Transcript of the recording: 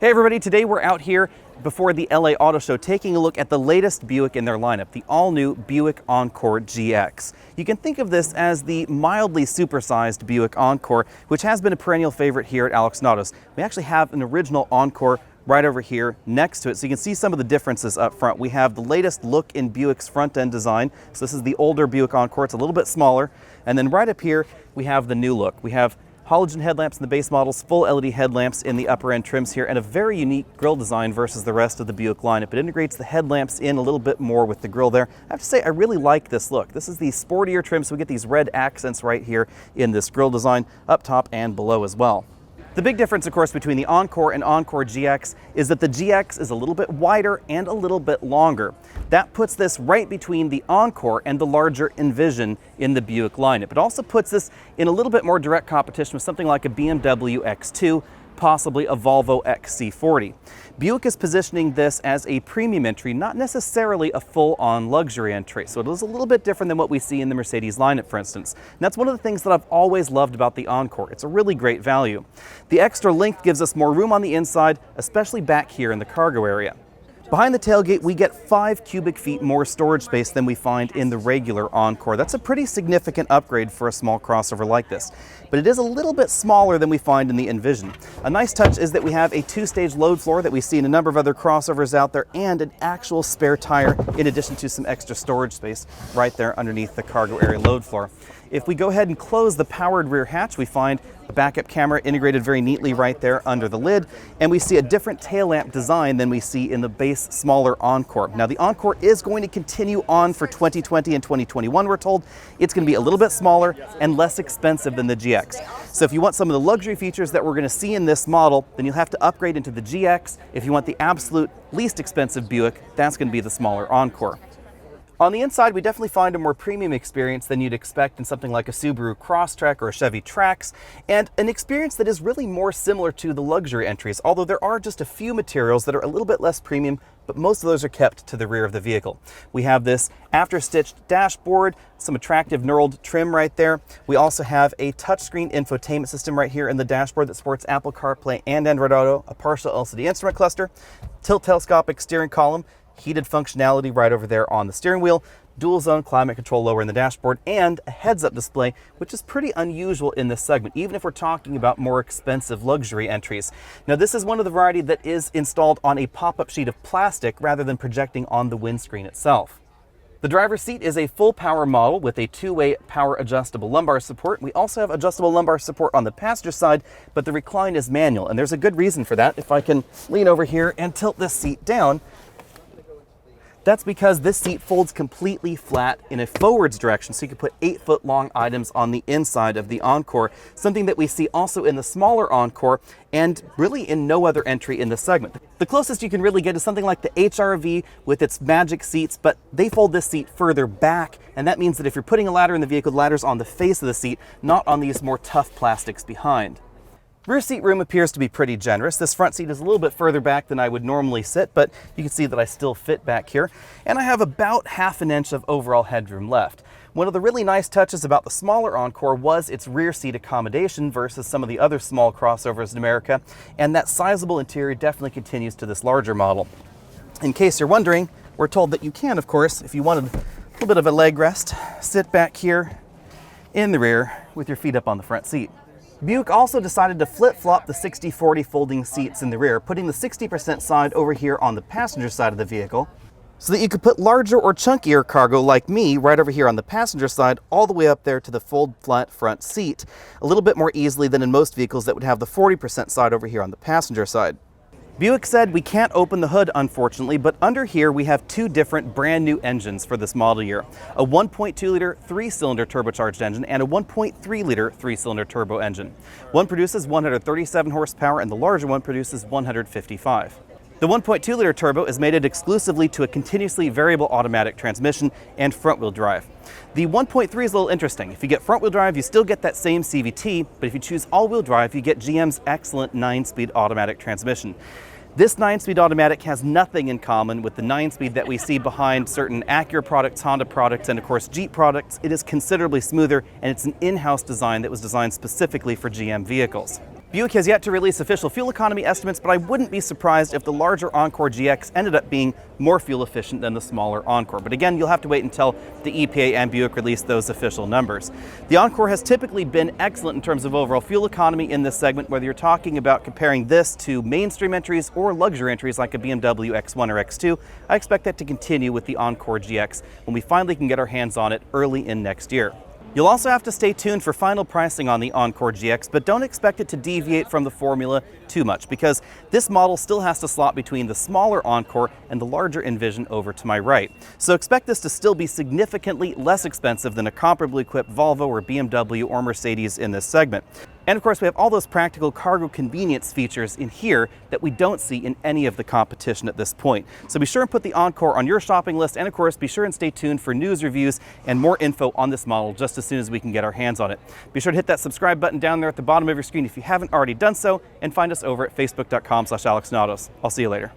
Hey everybody, today we're out here before the LA Auto Show taking a look at the latest Buick in their lineup, the all-new Buick Encore GX. You can think of this as the mildly supersized Buick Encore, which has been a perennial favorite here at Alex Autos. We actually have an original Encore right over here next to it, so you can see some of the differences up front. We have the latest look in Buick's front-end design. So this is the older Buick Encore, it's a little bit smaller. And then right up here, we have the new look. We have halogen headlamps in the base models, full LED headlamps in the upper end trims here, and a very unique grille design versus the rest of the Buick lineup. It integrates the headlamps in a little bit more with the grille there. I have to say, I really like this look. This is the sportier trim, so we get these red accents right here in this grille design, up top and below as well. The big difference, of course, between the Encore and Encore GX is that the GX is a little bit wider and a little bit longer. That puts this right between the Encore and the larger Envision in the Buick lineup. It also puts this in a little bit more direct competition with something like a BMW X2, possibly a Volvo XC40. Buick is positioning this as a premium entry, not necessarily a full-on luxury entry. So it is a little bit different than what we see in the Mercedes lineup, for instance. And that's one of the things that I've always loved about the Encore. It's a really great value. The extra length gives us more room on the inside, especially back here in the cargo area. Behind the tailgate, we get 5 cubic feet more storage space than we find in the regular Encore. That's a pretty significant upgrade for a small crossover like this. But it is a little bit smaller than we find in the Envision. A nice touch is that we have a 2-stage load floor that we see in a number of other crossovers out there, and an actual spare tire in addition to some extra storage space right there underneath the cargo area load floor. If we go ahead and close the powered rear hatch, we find a backup camera integrated very neatly right there under the lid, and we see a different tail lamp design than we see in the base smaller Encore. Now the Encore is going to continue on for 2020 and 2021, we're told. It's going to be a little bit smaller and less expensive than the GX. So if you want some of the luxury features that we're going to see in this model, then you'll have to upgrade into the GX. If you want the absolute least expensive Buick, that's going to be the smaller Encore. On the inside, we definitely find a more premium experience than you'd expect in something like a Subaru Crosstrek or a Chevy Trax, and an experience that is really more similar to the luxury entries, although there are just a few materials that are a little bit less premium, but most of those are kept to the rear of the vehicle. We have this after-stitched dashboard, some attractive knurled trim right there. We also have a touchscreen infotainment system right here in the dashboard that supports Apple CarPlay and Android Auto, a partial LCD instrument cluster, tilt telescopic steering column, heated functionality right over there on the steering wheel, dual zone climate control lower in the dashboard, and a heads-up display, which is pretty unusual in this segment, even if we're talking about more expensive luxury entries. Now this is one of the variety that is installed on a pop-up sheet of plastic rather than projecting on the windscreen itself. The driver's seat is a full power model with a 2-way power adjustable lumbar support. We also have adjustable lumbar support on the passenger side, but the recline is manual, and there's a good reason for that. If I can lean over here and tilt this seat down, that's because this seat folds completely flat in a forwards direction, so you can put 8-foot long items on the inside of the Encore, something that we see also in the smaller Encore and really in no other entry in the segment. The closest you can really get is something like the HR-V with its magic seats, but they fold this seat further back, and that means that if you're putting a ladder in the vehicle, the ladder's on the face of the seat, not on these more tough plastics behind. Rear seat room appears to be pretty generous. This front seat is a little bit further back than I would normally sit, but you can see that I still fit back here. And I have about ½ an inch of overall headroom left. One of the really nice touches about the smaller Encore was its rear seat accommodation versus some of the other small crossovers in America, and that sizable interior definitely continues to this larger model. In case you're wondering, we're told that you can, of course, if you wanted a little bit of a leg rest, sit back here in the rear with your feet up on the front seat. Buick also decided to flip-flop the 60/40 folding seats in the rear, putting the 60% side over here on the passenger side of the vehicle, so that you could put larger or chunkier cargo like me right over here on the passenger side, all the way up there to the fold-flat front seat, a little bit more easily than in most vehicles that would have the 40% side over here on the passenger side. Buick said we can't open the hood, unfortunately, but under here we have 2 different brand new engines for this model year. A 1.2-liter 3-cylinder turbocharged engine and a 1.3-liter 3-cylinder turbo engine. One produces 137 horsepower and the larger one produces 155. The 1.2-liter turbo is mated exclusively to a continuously variable automatic transmission and front-wheel drive. The 1.3 is a little interesting. If you get front-wheel drive, you still get that same CVT, but if you choose all-wheel drive, you get GM's excellent 9-speed automatic transmission. This 9-speed automatic has nothing in common with the 9-speed that we see behind certain Acura products, Honda products, and of course Jeep products. It is considerably smoother, and it's an in-house design that was designed specifically for GM vehicles. Buick has yet to release official fuel economy estimates, but I wouldn't be surprised if the larger Encore GX ended up being more fuel efficient than the smaller Encore. But again, you'll have to wait until the EPA and Buick release those official numbers. The Encore has typically been excellent in terms of overall fuel economy in this segment, whether you're talking about comparing this to mainstream entries or luxury entries like a BMW X1 or X2. I expect that to continue with the Encore GX when we finally can get our hands on it early in next year. You'll also have to stay tuned for final pricing on the Encore GX, but don't expect it to deviate from the formula too much because this model still has to slot between the smaller Encore and the larger Envision over to my right. So expect this to still be significantly less expensive than a comparably equipped Volvo or BMW or Mercedes in this segment. And of course, we have all those practical cargo convenience features in here that we don't see in any of the competition at this point. So be sure and put the Encore on your shopping list, and of course, be sure and stay tuned for news, reviews, and more info on this model just as soon as we can get our hands on it. Be sure to hit that subscribe button down there at the bottom of your screen if you haven't already done so, and find us over at facebook.com/AlexNautos. I'll see you later.